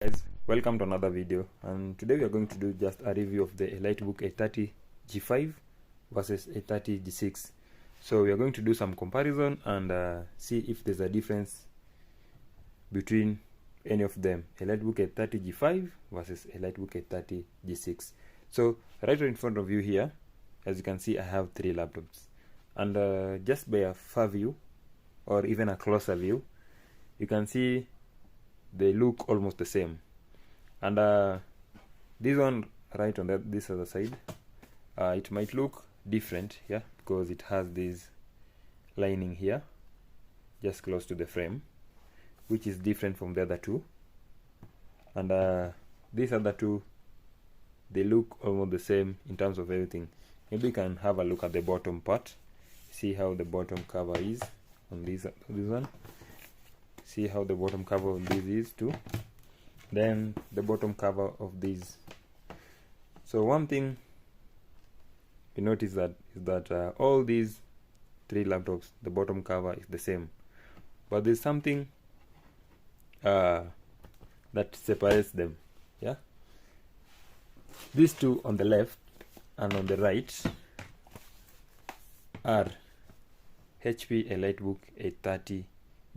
Guys, welcome to another video, and today we are going to do just a review of the Elitebook 830G5 versus 830G6. So we are going to do some comparison and see if there's a difference between any of them, Elitebook 830G5 versus Elitebook 830G6. So right in front of you here, as you can see, I have three laptops, and just by a far view or even a closer view, you can see they look almost the same. And this one right on this other side, it might look different, yeah, because it has this lining here just close to the frame, which is different from the other two. And these other two, they look almost the same in terms of everything. Maybe you can have a look at the bottom part, see how the bottom cover is on this one. See how the bottom cover of this is too. Then the bottom cover of these. So one thing you notice is that all these three laptops, the bottom cover is the same, but there's something that separates them. Yeah, these two on the left and on the right are HP Elitebook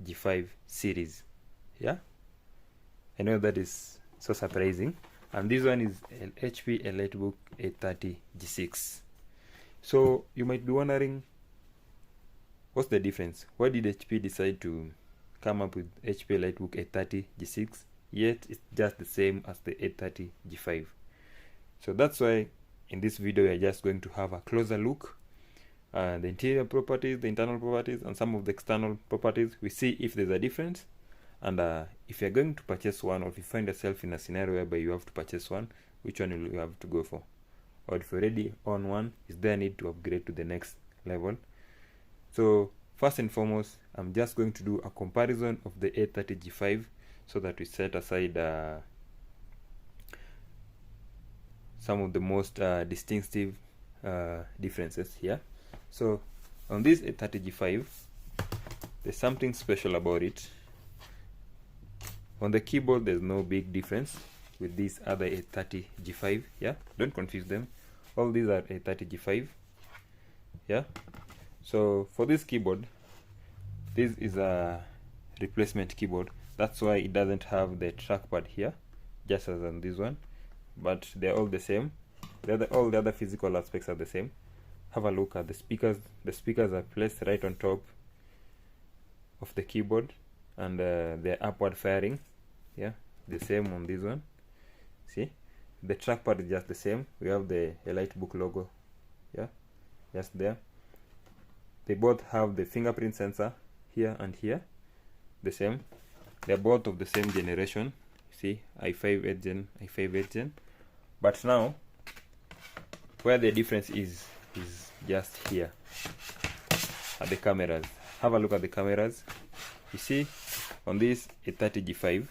830G5 series. Yeah, I know that is so surprising. And this one is HP Elitebook 830G6. So you might be wondering, what's the difference? Why did HP decide to come up with HP Elitebook 830G6 yet it's just the same as the 830G5? So that's why in this video we are just going to have a closer look the interior properties, the internal properties, and some of the external properties. We see if there's a difference, and if you're going to purchase one, or if you find yourself in a scenario whereby you have to purchase one, which one will you have to go for? Or if you already own one, is there a need to upgrade to the next level? So first and foremost, I'm just going to do a comparison of the 830G5 so that we set aside some of the most distinctive differences here. So on this 830G5, there's something special about it. On the keyboard, there's no big difference with this other 830G5. Yeah, don't confuse them. All these are 830G5. Yeah. So for this keyboard, this is a replacement keyboard. That's why it doesn't have the trackpad here, just as on this one. But they're all the same. All the other physical aspects are the same. Have a look at the speakers. The speakers are placed right on top of the keyboard, and they're upward firing. Yeah, the same on this one. See, the trackpad is just the same. We have the Elitebook logo. Yeah, just there. They both have the fingerprint sensor here and here, the same. They're both of the same generation. See, i5 8th gen, i5 8th gen. But now, where the difference is just here at the cameras. Have a look at the cameras. You see, on this 830G5,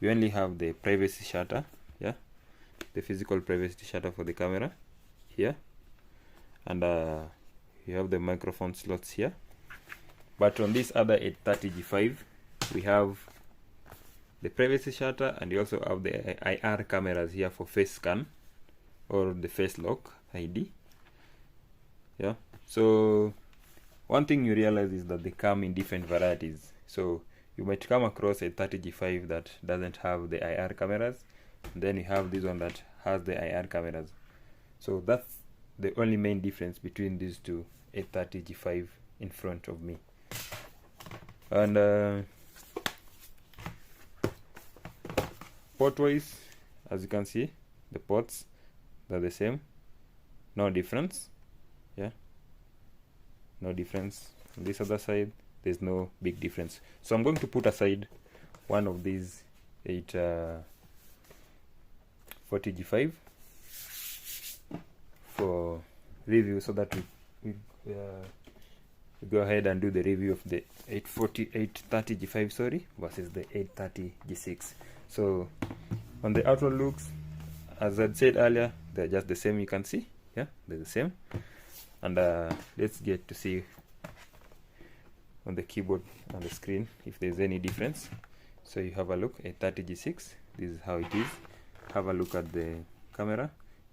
we only have the privacy shutter, yeah, the physical privacy shutter for the camera here, and you have the microphone slots here. But on this other 830G5, we have the privacy shutter, and you also have the IR cameras here for face scan or the face lock ID. Yeah, so one thing you realize is that they come in different varieties. So you might come across a 830G5 that doesn't have the IR cameras, and then you have this one that has the IR cameras. So that's the only main difference between these two 830G5 in front of me. And port wise, as you can see, the ports are the same, no difference. Yeah, no difference. On this other side, there's no big difference. So I'm going to put aside one of these 840G5 for review, so that we go ahead and do the review of the 830G5, sorry, versus the 830G6. So on the outward looks, as I said earlier, they're just the same. You can see, yeah, they're the same. And let's get to see on the keyboard and the screen if there's any difference. So you have a look at 830G6 This is how it is. Have a look at the camera.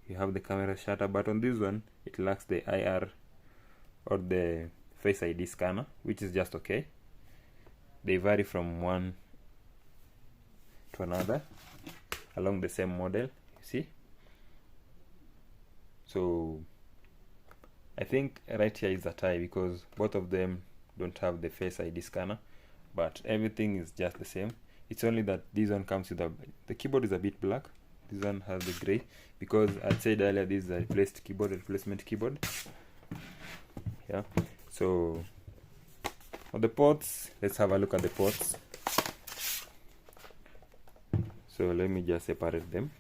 You have the camera shutter, but on this one it lacks the IR or the Face ID scanner, which is just okay. They vary from one to another along the same model, you see. So I think right here is a tie because both of them don't have the Face ID scanner, but everything is just the same. It's only that this one comes with the keyboard is a bit black. This one has the gray because I said earlier this is a replacement keyboard. Yeah. So on the ports, let's have a look at the ports. So let me just separate them.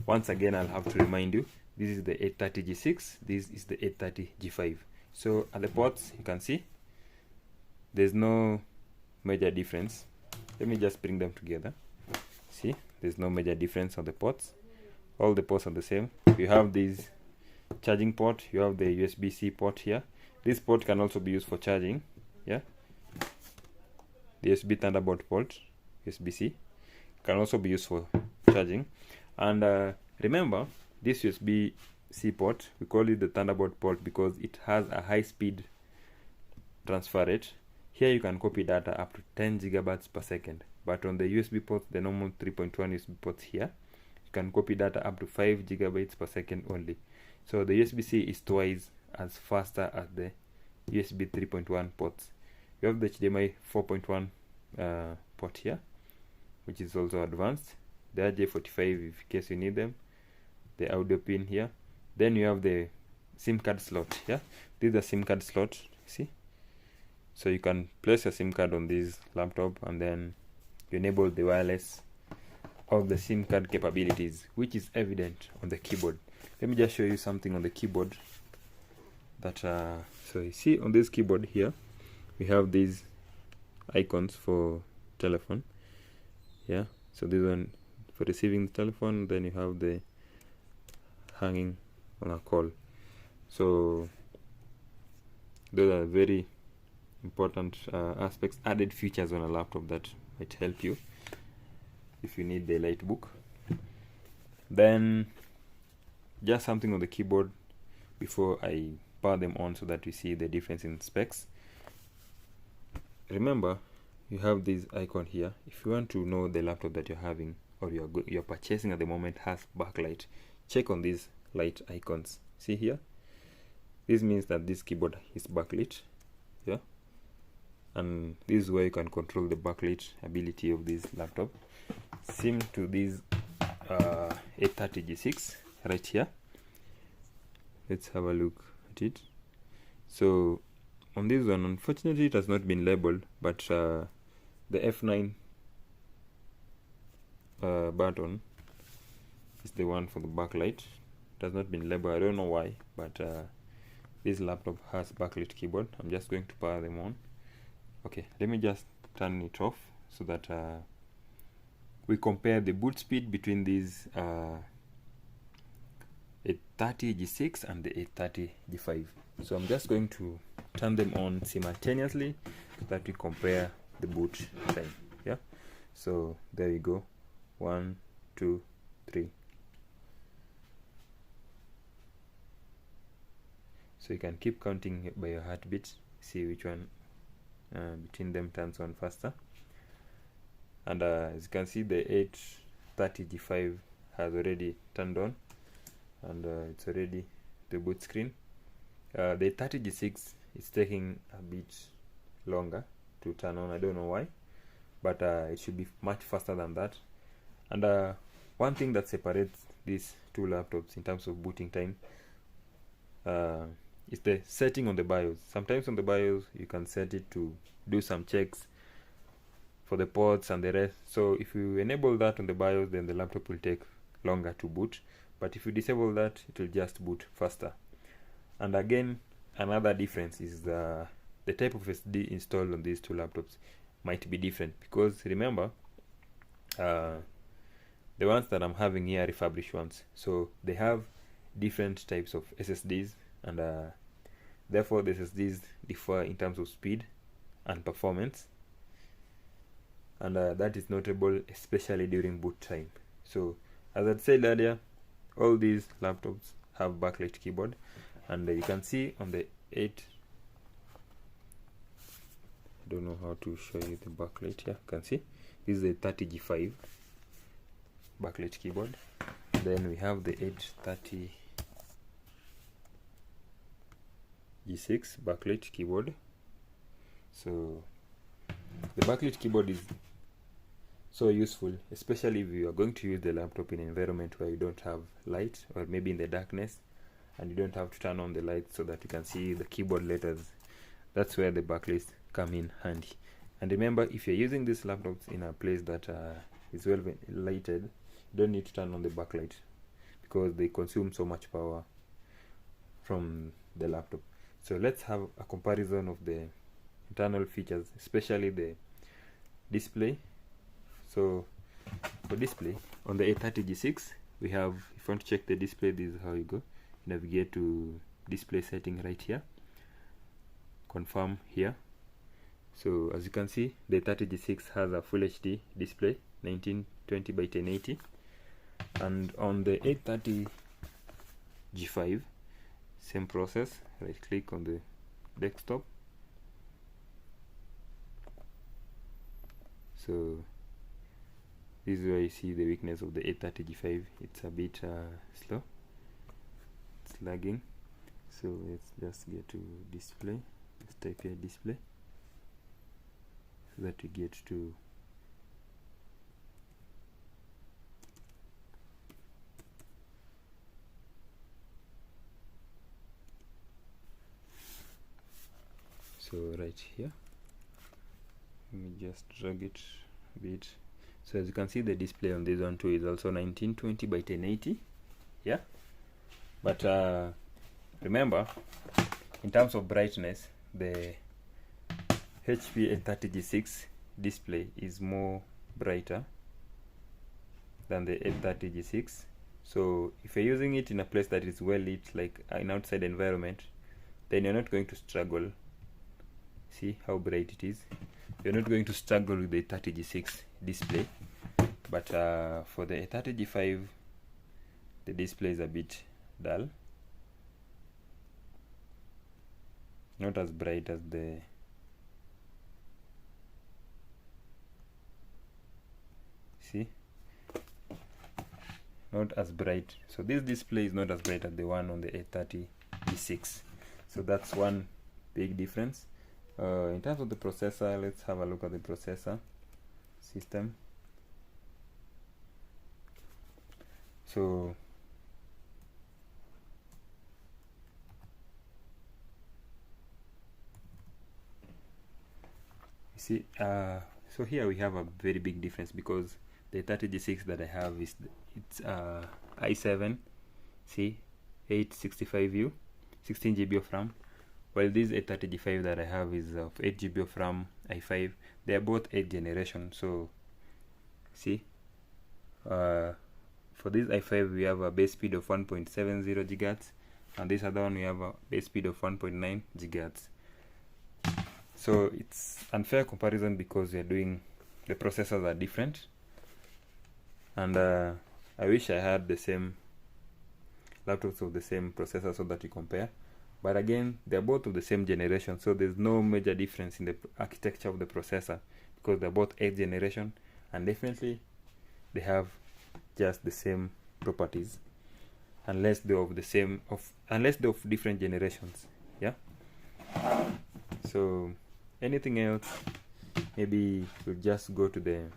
Once again, I'll have to remind you, this is the 830G6, this is the 830G5. So at the ports, you can see there's no major difference. Let me just bring them together. See, there's no major difference on the ports. All the ports are the same. You have this charging port, you have the USB-C port here. This port can also be used for charging. Yeah, the USB Thunderbolt port, USB-C, can also be used for charging. And remember, this USB-C port, we call it the Thunderbolt port because it has a high speed transfer rate. Here you can copy data up to 10 gigabytes per second, but on the USB port, the normal 3.1 USB ports here, you can copy data up to 5 gigabytes per second only. So the USB-C is twice as faster as the USB 3.1 ports. You have the HDMI 4.1 port here, which is also advanced. The RJ45 in case you need them. The audio pin here. Then you have the SIM card slot. Yeah, this is the SIM card slot. See, so you can place your SIM card on this laptop and then you enable the wireless of the SIM card capabilities, which is evident on the keyboard. Let me just show you something on the keyboard. That so you see on this keyboard here, we have these icons for telephone. Yeah, so this one for receiving the telephone, then you have the hanging on a call. So those are very important aspects, added features on a laptop that might help you if you need the Elitebook. Then just something on the keyboard before I power them on so that you see the difference in specs. Remember, you have this icon here. If you want to know the laptop that you're having or you're purchasing at the moment has backlight, check on these light icons. See here, this means that this keyboard is backlit. Yeah, and this is where you can control the backlit ability of this laptop. Same to this 830G6 right here. Let's have a look at it. So on this one, unfortunately it has not been labeled, but the F9 button is the one for the backlight. It has not been labeled. I don't know why, but this laptop has backlit keyboard. I'm just going to power them on. Okay, let me just turn it off so that we compare the boot speed between these 830G6 and the 830G5. So I'm just going to turn them on simultaneously so that we compare the boot time. Yeah, so there you go. 1, 2, 3. So you can keep counting by your heartbeat, see which one between them turns on faster. And as you can see, the 830G5 has already turned on, and it's already the boot screen. The 830G6 is taking a bit longer to turn on. I don't know why, but it should be much faster than that. And one thing that separates these two laptops in terms of booting time is the setting on the BIOS. Sometimes on the BIOS you can set it to do some checks for the ports and the rest. So if you enable that on the BIOS, then the laptop will take longer to boot. But if you disable that, it will just boot faster. And again, another difference is the type of SD installed on these two laptops might be different, because remember, the ones that I'm having here are refurbished ones, so they have different types of SSDs, and therefore the SSDs differ in terms of speed and performance. and that is notable especially during boot time. So as I said earlier, all these laptops have backlit keyboard, and you can see on the 8, I don't know how to show you the backlit here. You can see this is a 830G5 backlit keyboard. Then we have the 830G6 backlit keyboard. So the backlit keyboard is so useful, especially if you are going to use the laptop in an environment where you don't have light, or maybe in the darkness, and you don't have to turn on the light so that you can see the keyboard letters. That's where the backlights come in handy. And remember, if you're using these laptops in a place that is well lighted, you don't need to turn on the backlight because they consume so much power from the laptop. So let's have a comparison of the internal features, especially the display. So for display, on the 830G6, we have, if you want to check the display, this is how you go. Navigate to display setting right here, confirm here. So as you can see, the 830G6 has a full HD display, 1920 by 1080, and on the 830G5, same process. Right click on the desktop. So this is where you see the weakness of the 830G5. It's a bit slow, it's lagging. So let's just get to display. Let's type here display so that we get to right here. Let me just drag it a bit. So as you can see, the display on this one too is also 1920 by 1080. Yeah, but remember, in terms of brightness, the HP 830G6 display is more brighter than the 830G6. So if you're using it in a place that is well lit, like an outside environment, then you're not going to struggle. See how bright it is. You're not going to struggle with the 830G6 display. But for the 830G5, the display is a bit dull, not as bright as the not as bright. So this display is not as bright as the one on the 830G6. So that's one big difference. In terms of the processor, let's have a look at the processor system. So you see, so here we have a very big difference, because the 830G6 that I have is it's i7 865U, 16 GB of RAM, while this 830G5 that I have is of 8 GB of RAM, i5. They are both 8th generation. So see, for this i5 we have a base speed of 1.70 GHz, and this other one we have a base speed of 1.9 GHz. So it's unfair comparison because we are doing, the processors are different, and I wish I had the same laptops of the same processor so that you compare. But again, they're both of the same generation, so there's no major difference in the architecture of the processor, because they're both 8th generation, and definitely they have just the same properties, unless they're of the same unless they're of different generations. Yeah. So anything else, maybe we'll just go to the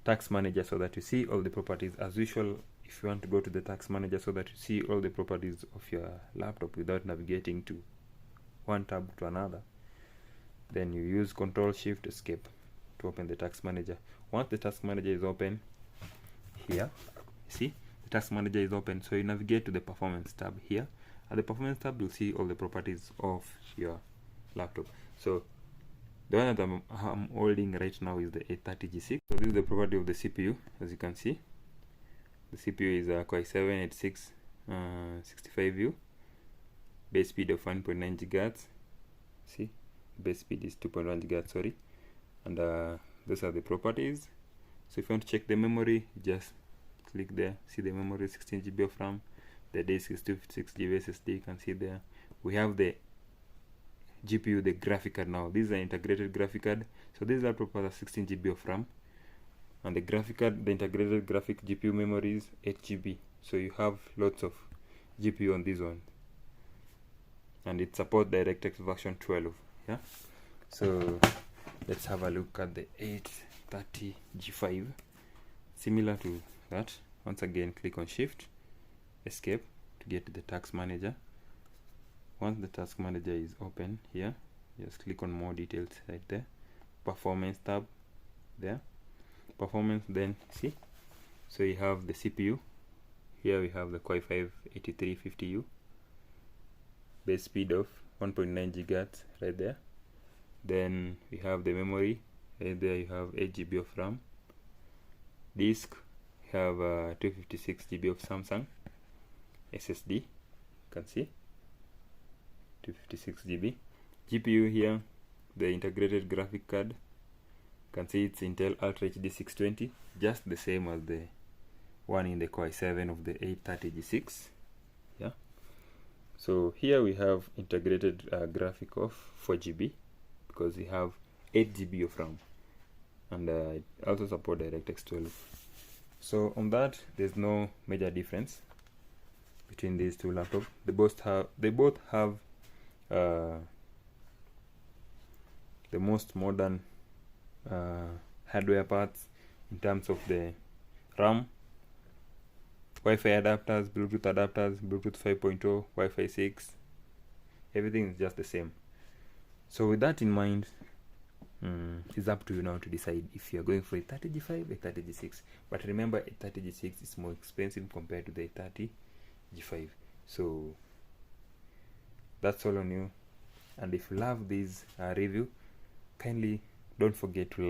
task manager so that you see all the properties. As usual, if you want to go to the task manager so that you see all the properties of your laptop without navigating to one tab to another, then you use Ctrl+Shift+Escape to open the task manager. Once the task manager is open, here, see, the task manager is open, so you navigate to the performance tab here. At the performance tab, you'll see all the properties of your laptop. So the one that I'm holding right now is the 830G6. So this is the property of the CPU. As you can see, the CPU is a Core i7 65U, base speed of 1.9 GHz. See, base speed is 2.1 GHz, sorry, and those are the properties. So if you want to check the memory, just click there, see the memory, 16 GB of RAM, the disk is 256 GB SSD, you can see there. We have the GPU, the graphic card now. This is an integrated graphic card. So this laptop has 16 GB of RAM, and the graphic card, the integrated graphic GPU memory is 8 GB. So you have lots of GPU on this one, and it supports DirectX version 12. Yeah. So let's have a look at the 830G5. Similar to that, once again click on Shift Escape to get to the task manager. Once the task manager is open here, just click on more details right there, performance tab there, performance. Then see, so you have the CPU here, we have the Core i5 8350U, base speed of 1.9 GHz right there. Then we have the memory right there, you have 8 GB of RAM. Disk, you have 256 GB of Samsung SSD, you can see 256 GB. GPU here, the integrated graphic card, you can see it's Intel Ultra HD 620, just the same as the one in the Core i7 of the 830G6. Yeah. So here we have integrated graphic of 4 GB because we have 8 GB of RAM, and it also support DirectX 12. So on that, there's no major difference between these two laptops. They both have the most modern hardware parts in terms of the RAM, Wi-Fi adapters, Bluetooth adapters, Bluetooth 5.0, Wi-Fi 6. Everything is just the same. So with that in mind, it's up to you now to decide if you're going for a 830G5 or 830G6. But remember, 830G6 is more expensive compared to the 830G5. So that's all on you. And if you love this review, kindly don't forget to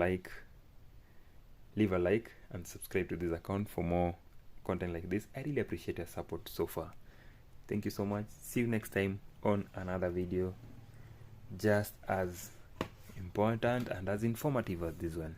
leave a like and subscribe to this account for more content like this. I really appreciate your support so far. Thank you so much. See you next time on another video just as important and as informative as this one.